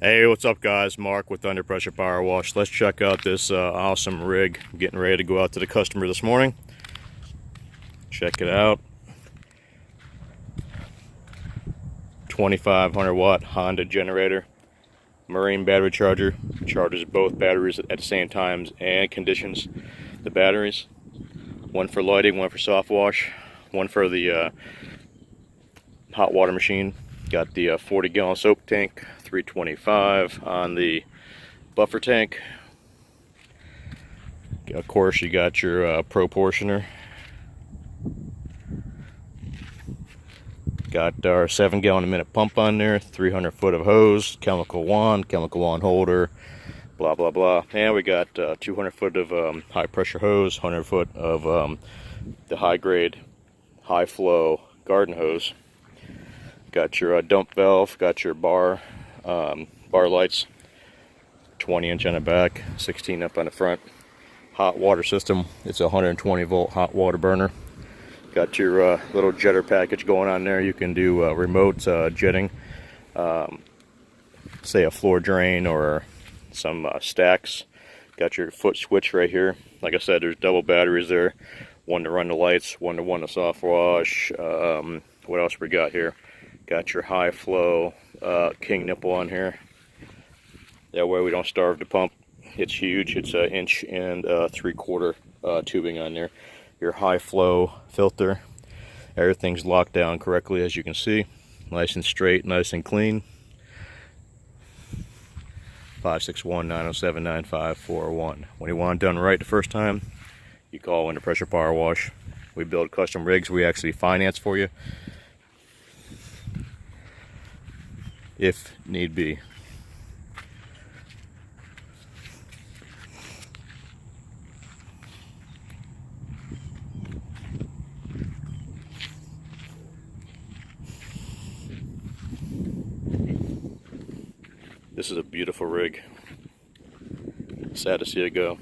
Hey, what's up guys? Mark with Under Pressure Power Wash. Let's check out this awesome rig. I'm getting ready to go out to the customer this morning. Check it out. 2500 watt Honda generator. Marine battery charger. Charges both batteries at the same times and conditions the batteries. One for lighting, one for soft wash, one for the hot water machine. Got the 40 gallon soap tank, 325 on the buffer tank. Of course, you got your pro portioner. Got our 7 gallon a minute pump on there, 300 foot of hose, chemical wand holder, blah blah blah. And we got 200 foot of high pressure hose, 100 foot of the high grade, high flow garden hose. Got your dump valve, got your bar lights, 20 inch on the back, 16 up on the front. Hot water system, it's a 120 volt hot water burner. Got your little jetter package going on there. You can do remote jetting, say a floor drain or some stacks. Got your foot switch right here. Like I said, there's double batteries there. One to run the lights, one to run the soft wash. What else we got here? Got your high flow king nipple on here. That way we don't starve the pump. It's huge. It's an 1 3/4 tubing on there. Your high flow filter. Everything's locked down correctly, as you can see. Nice and straight, nice and clean. 561-907-9541. When you want it done right the first time, you call Under Pressure Power Wash. We build custom rigs. We actually finance for you, if need be. This is a beautiful rig. Sad to see it go.